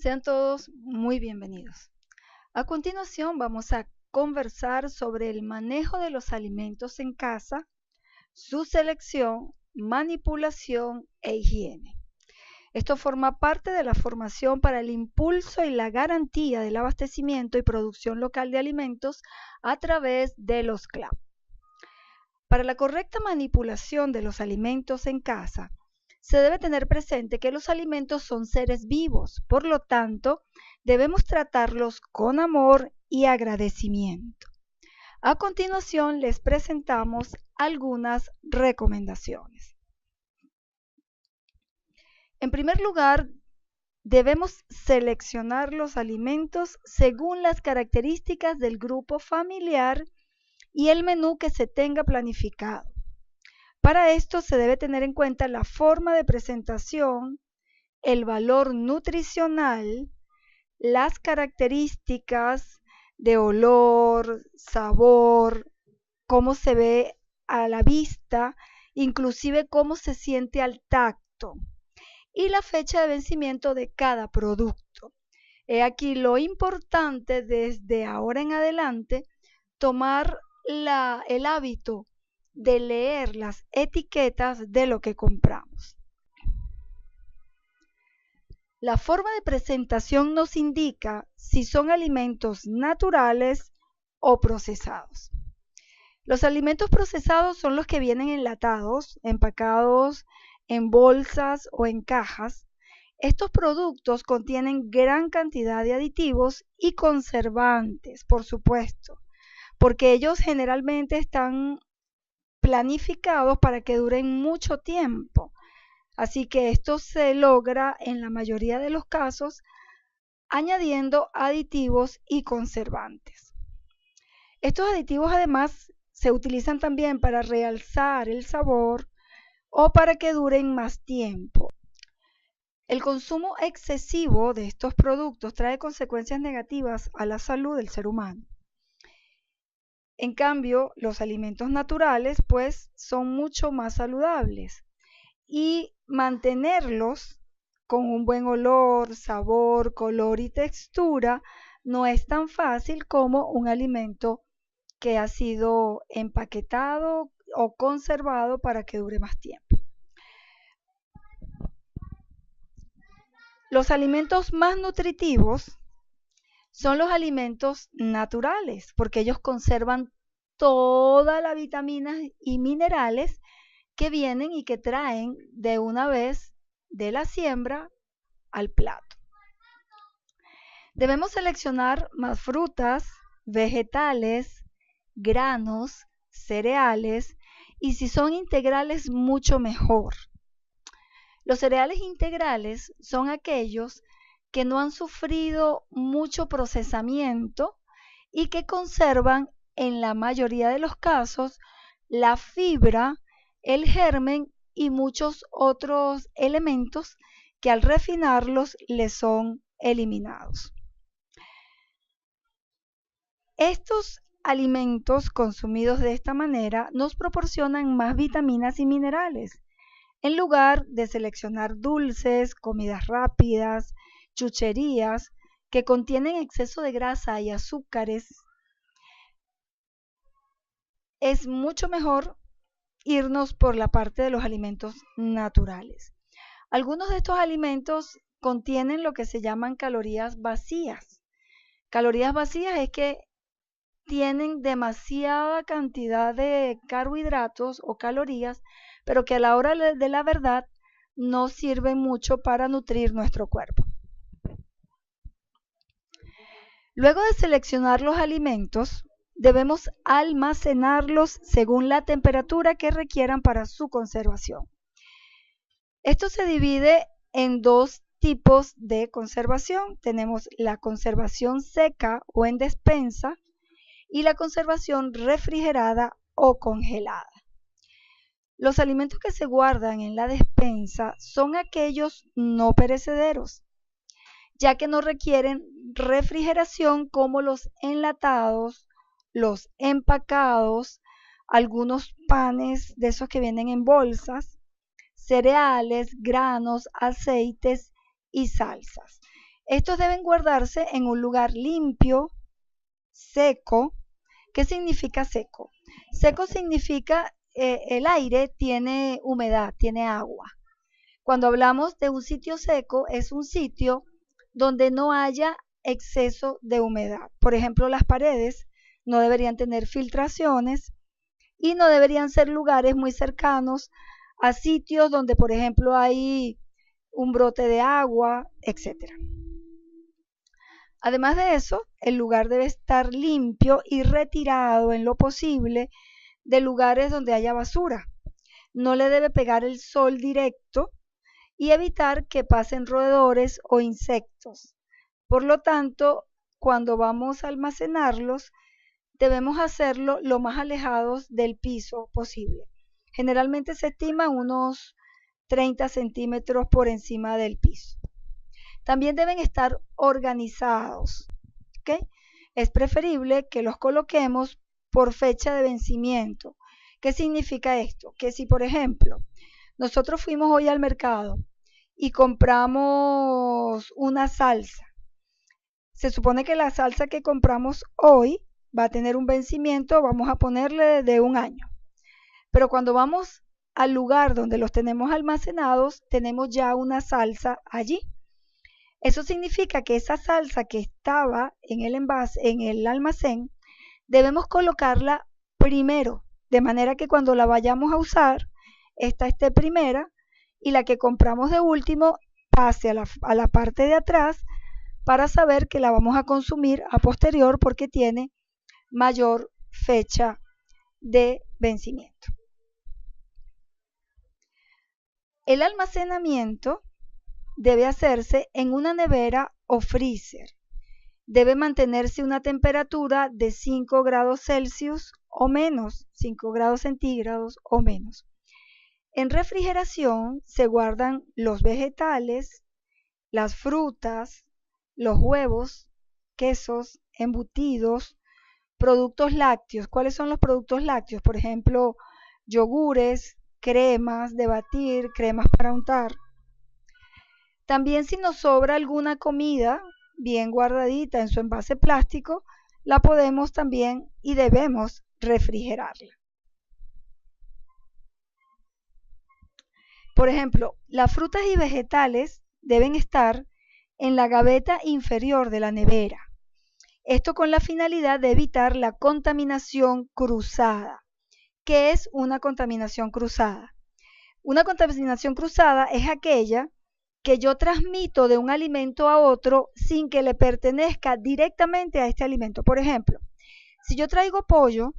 Sean todos muy bienvenidos. A continuación vamos a conversar sobre el manejo de los alimentos en casa, su selección, manipulación e higiene. Esto forma parte de la formación para el impulso y la garantía del abastecimiento y producción local de alimentos a través de los CLAP. Para la correcta manipulación de los alimentos en casa, se debe tener presente que los alimentos son seres vivos, por lo tanto, debemos tratarlos con amor y agradecimiento. A continuación, les presentamos algunas recomendaciones. En primer lugar, debemos seleccionar los alimentos según las características del grupo familiar y el menú que se tenga planificado. Para esto se debe tener en cuenta la forma de presentación, el valor nutricional, las características de olor, sabor, cómo se ve a la vista, inclusive cómo se siente al tacto, y la fecha de vencimiento de cada producto. He aquí lo importante desde ahora en adelante, tomar el hábito de leer las etiquetas de lo que compramos. La forma de presentación nos indica si son alimentos naturales o procesados. Los alimentos procesados son los que vienen enlatados, empacados en bolsas o en cajas. Estos productos contienen gran cantidad de aditivos y conservantes, por supuesto, porque ellos generalmente están planificados para que duren mucho tiempo. Así que esto se logra en la mayoría de los casos añadiendo aditivos y conservantes. Estos aditivos además se utilizan también para realzar el sabor o para que duren más tiempo. El consumo excesivo de estos productos trae consecuencias negativas a la salud del ser humano. En cambio, los alimentos naturales pues son mucho más saludables y mantenerlos con un buen olor, sabor, color y textura no es tan fácil como un alimento que ha sido empaquetado o conservado para que dure más tiempo. Los alimentos más nutritivos son los alimentos naturales, porque ellos conservan todas las vitaminas y minerales que vienen y que traen de una vez de la siembra al plato. Debemos seleccionar más frutas, vegetales, granos, cereales y si son integrales mucho mejor. Los cereales integrales son aquellos que no han sufrido mucho procesamiento y que conservan en la mayoría de los casos la fibra, el germen y muchos otros elementos que al refinarlos les son eliminados. Estos alimentos consumidos de esta manera nos proporcionan más vitaminas y minerales, en lugar de seleccionar dulces, comidas rápidas, chucherías que contienen exceso de grasa y azúcares. Es mucho mejor irnos por la parte de los alimentos naturales. Algunos de estos alimentos contienen lo que se llaman calorías vacías. Calorías vacías es que tienen demasiada cantidad de carbohidratos o calorías, pero que a la hora de la verdad no sirven mucho para nutrir nuestro cuerpo. Luego de seleccionar los alimentos, debemos almacenarlos según la temperatura que requieran para su conservación. Esto se divide en dos tipos de conservación. Tenemos la conservación seca o en despensa y la conservación refrigerada o congelada. Los alimentos que se guardan en la despensa son aquellos no perecederos, ya que no requieren refrigeración como los enlatados, los empacados, algunos panes de esos que vienen en bolsas, cereales, granos, aceites y salsas. Estos deben guardarse en un lugar limpio, seco. ¿Qué significa seco? Seco significa el aire tiene humedad, tiene agua. Cuando hablamos de un sitio seco, es un sitio donde no haya exceso de humedad. Por ejemplo, las paredes no deberían tener filtraciones y no deberían ser lugares muy cercanos a sitios donde, por ejemplo, hay un brote de agua, etc. Además de eso, el lugar debe estar limpio y retirado en lo posible de lugares donde haya basura. No le debe pegar el sol directo y evitar que pasen roedores o insectos. Por lo tanto, cuando vamos a almacenarlos, debemos hacerlo lo más alejados del piso posible. Generalmente se estima unos 30 centímetros por encima del piso. También deben estar organizados, ¿ok? Es preferible que los coloquemos por fecha de vencimiento. ¿Qué significa esto? Que si, por ejemplo, nosotros fuimos hoy al mercado y compramos una salsa, se supone que la salsa que compramos hoy va a tener un vencimiento, vamos a ponerle de 1 año. Pero cuando vamos al lugar donde los tenemos almacenados, tenemos ya una salsa allí. Eso significa que esa salsa que estaba en el envase, en el almacén, debemos colocarla primero, de manera que cuando la vayamos a usar, esta esté primera y la que compramos de último pase a la parte de atrás para saber que la vamos a consumir a posterior porque tiene mayor fecha de vencimiento. El almacenamiento debe hacerse en una nevera o freezer. Debe mantenerse una temperatura de 5 grados Celsius o menos, 5 grados centígrados o menos. En refrigeración se guardan los vegetales, las frutas, los huevos, quesos, embutidos, productos lácteos. ¿Cuáles son los productos lácteos? Por ejemplo, yogures, cremas de batir, cremas para untar. También si nos sobra alguna comida bien guardadita en su envase plástico, la podemos también y debemos refrigerarla. Por ejemplo, las frutas y vegetales deben estar en la gaveta inferior de la nevera. Esto con la finalidad de evitar la contaminación cruzada. ¿Qué es una contaminación cruzada? Una contaminación cruzada es aquella que yo transmito de un alimento a otro sin que le pertenezca directamente a este alimento. Por ejemplo, si yo traigo pollo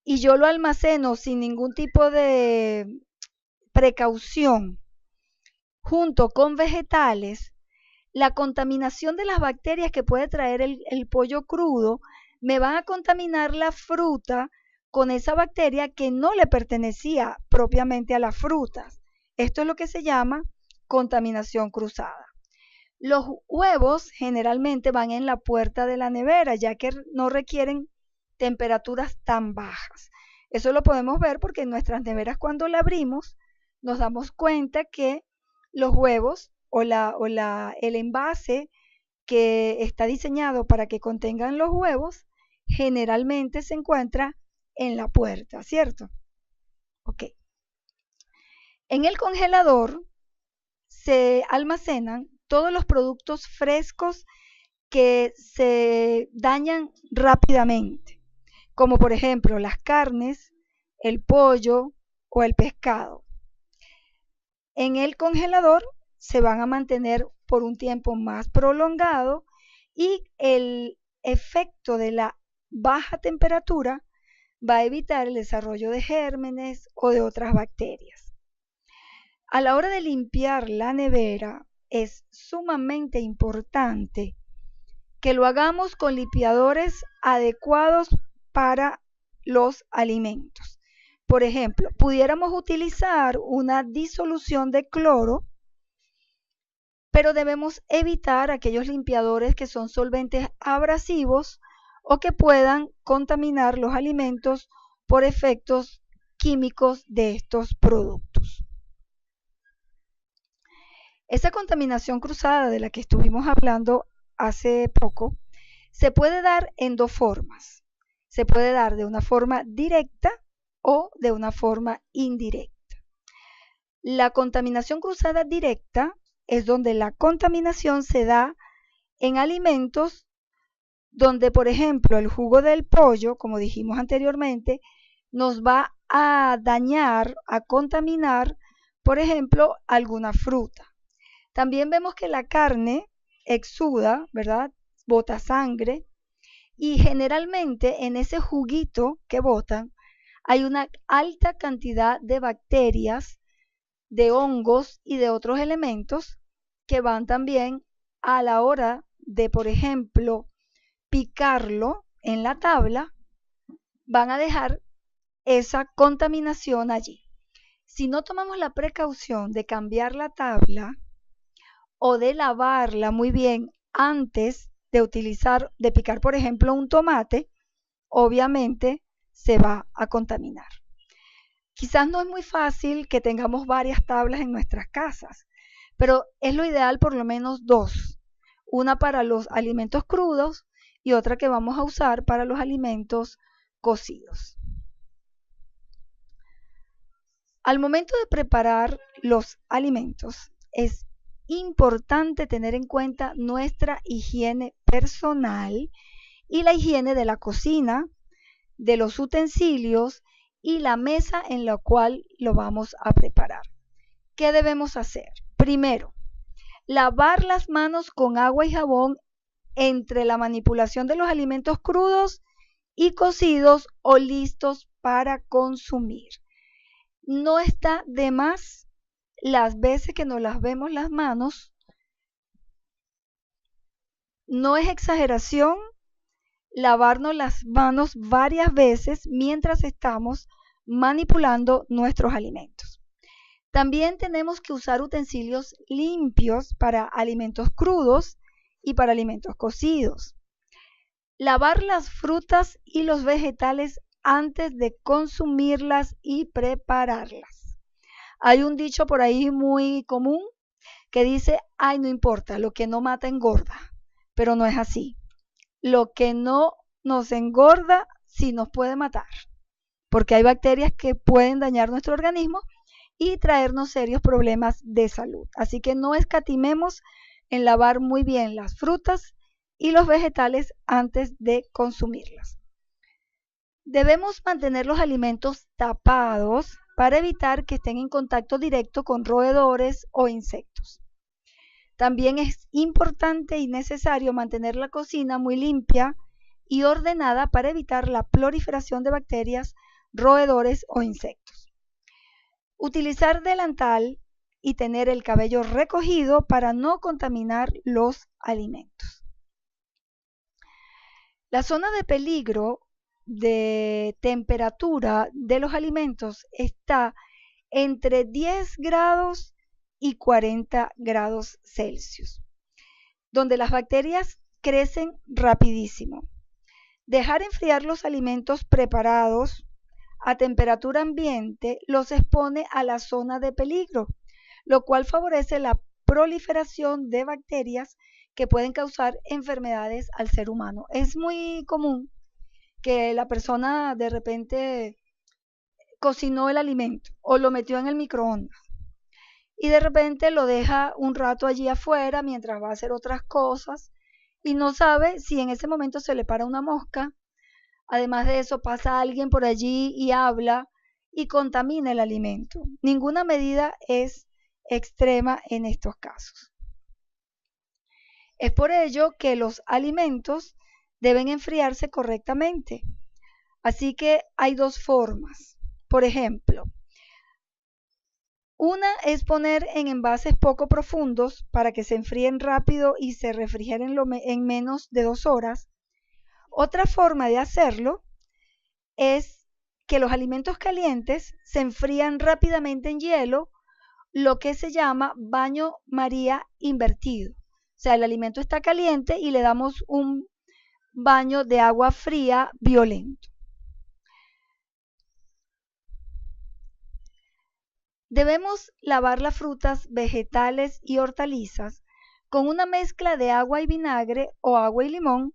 y yo lo almaceno sin ningún tipo de precaución junto con vegetales, la contaminación de las bacterias que puede traer el pollo crudo me van a contaminar la fruta con esa bacteria que no le pertenecía propiamente a las frutas. Esto es lo que se llama contaminación cruzada. Los huevos generalmente van en la puerta de la nevera, ya que no requieren temperaturas tan bajas. Eso lo podemos ver porque en nuestras neveras cuando la abrimos nos damos cuenta que los huevos o el envase que está diseñado para que contengan los huevos generalmente se encuentra en la puerta, ¿cierto? Ok. En el congelador se almacenan todos los productos frescos que se dañan rápidamente, como por ejemplo las carnes, el pollo o el pescado. En el congelador se van a mantener por un tiempo más prolongado y el efecto de la baja temperatura va a evitar el desarrollo de gérmenes o de otras bacterias. A la hora de limpiar la nevera es sumamente importante que lo hagamos con limpiadores adecuados para los alimentos. Por ejemplo, pudiéramos utilizar una disolución de cloro, pero debemos evitar aquellos limpiadores que son solventes abrasivos o que puedan contaminar los alimentos por efectos químicos de estos productos. Esa contaminación cruzada de la que estuvimos hablando hace poco se puede dar en dos formas. Se puede dar de una forma directa o de una forma indirecta. La contaminación cruzada directa es donde la contaminación se da en alimentos donde, por ejemplo, el jugo del pollo, como dijimos anteriormente, nos va a dañar, a contaminar, por ejemplo, alguna fruta. También vemos que la carne exuda, ¿verdad? Bota sangre y generalmente en ese juguito que botan hay una alta cantidad de bacterias, de hongos y de otros elementos que van también a la hora de, por ejemplo, picarlo en la tabla, van a dejar esa contaminación allí. Si no tomamos la precaución de cambiar la tabla o de lavarla muy bien antes de picar, por ejemplo, un tomate, obviamente se va a contaminar. Quizás no es muy fácil que tengamos varias tablas en nuestras casas, pero es lo ideal por lo menos dos. Una para los alimentos crudos y otra que vamos a usar para los alimentos cocidos. Al momento de preparar los alimentos, es importante tener en cuenta nuestra higiene personal y la higiene de la cocina, de los utensilios y la mesa en la cual lo vamos a preparar. ¿Qué debemos hacer? Primero, lavar las manos con agua y jabón entre la manipulación de los alimentos crudos y cocidos o listos para consumir. No está de más las veces que nos lavemos las manos. No es exageración lavarnos las manos varias veces mientras estamos manipulando nuestros alimentos. También tenemos que usar utensilios limpios para alimentos crudos y para alimentos cocidos. Lavar las frutas y los vegetales antes de consumirlas y prepararlas. Hay un dicho por ahí muy común que dice, ay, no importa, lo que no mata engorda, pero no es así. Lo que no nos engorda sí nos puede matar, porque hay bacterias que pueden dañar nuestro organismo y traernos serios problemas de salud. Así que no escatimemos en lavar muy bien las frutas y los vegetales antes de consumirlas. Debemos mantener los alimentos tapados para evitar que estén en contacto directo con roedores o insectos. También es importante y necesario mantener la cocina muy limpia y ordenada para evitar la proliferación de bacterias, roedores o insectos. Utilizar delantal y tener el cabello recogido para no contaminar los alimentos. La zona de peligro de temperatura de los alimentos está entre 10 grados y 40 grados Celsius, donde las bacterias crecen rapidísimo. Dejar enfriar los alimentos preparados a temperatura ambiente los expone a la zona de peligro, lo cual favorece la proliferación de bacterias que pueden causar enfermedades al ser humano. Es muy común que la persona de repente cocinó el alimento o lo metió en el microondas y de repente lo deja un rato allí afuera mientras va a hacer otras cosas y no sabe si en ese momento se le para una mosca. Además de eso, pasa alguien por allí y habla y contamina el alimento. Ninguna medida es extrema en estos casos. Es por ello que los alimentos deben enfriarse correctamente. Así que hay dos formas. Por ejemplo, una es poner en envases poco profundos para que se enfríen rápido y se refrigeren en menos de 2 horas. Otra forma de hacerlo es que los alimentos calientes se enfrían rápidamente en hielo, lo que se llama baño María invertido. O sea, el alimento está caliente y le damos un baño de agua fría violento. Debemos lavar las frutas, vegetales y hortalizas con una mezcla de agua y vinagre o agua y limón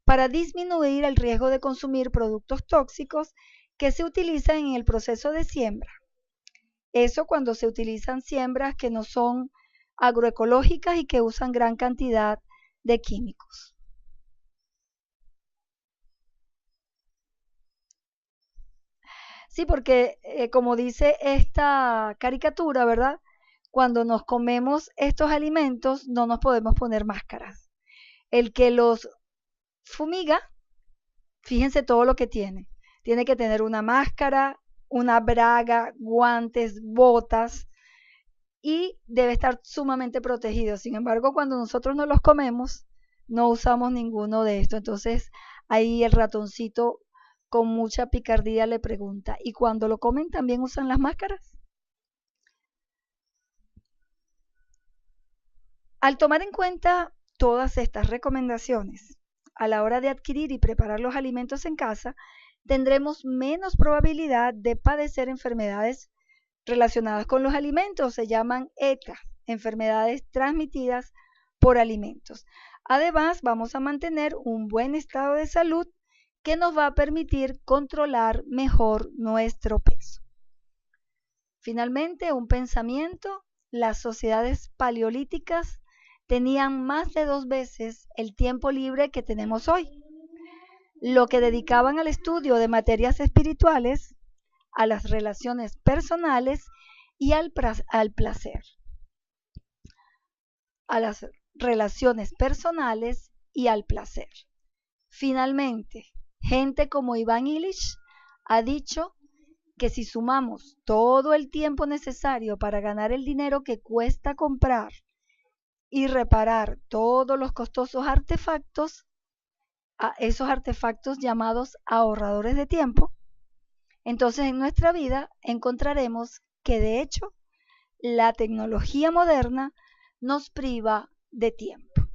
para disminuir el riesgo de consumir productos tóxicos que se utilizan en el proceso de siembra. Eso cuando se utilizan siembras que no son agroecológicas y que usan gran cantidad de químicos. Sí, porque como dice esta caricatura, ¿verdad? Cuando nos comemos estos alimentos no nos podemos poner máscaras. El que los fumiga, fíjense todo lo que tiene. Tiene que tener una máscara, una braga, guantes, botas y debe estar sumamente protegido. Sin embargo, cuando nosotros no los comemos, no usamos ninguno de estos. Entonces, ahí el ratoncito con mucha picardía le pregunta, ¿y cuando lo comen también usan las máscaras? Al tomar en cuenta todas estas recomendaciones, a la hora de adquirir y preparar los alimentos en casa, tendremos menos probabilidad de padecer enfermedades relacionadas con los alimentos. Se llaman ETA, enfermedades transmitidas por alimentos. Además, vamos a mantener un buen estado de salud que nos va a permitir controlar mejor nuestro peso. Finalmente, un pensamiento: las sociedades paleolíticas tenían más de 2 veces el tiempo libre que tenemos hoy, lo que dedicaban al estudio de materias espirituales, a las relaciones personales y al placer. A las relaciones personales y al placer. Finalmente, gente como Iván Illich ha dicho que si sumamos todo el tiempo necesario para ganar el dinero que cuesta comprar y reparar todos los costosos artefactos, a esos artefactos llamados ahorradores de tiempo, entonces en nuestra vida encontraremos que de hecho la tecnología moderna nos priva de tiempo.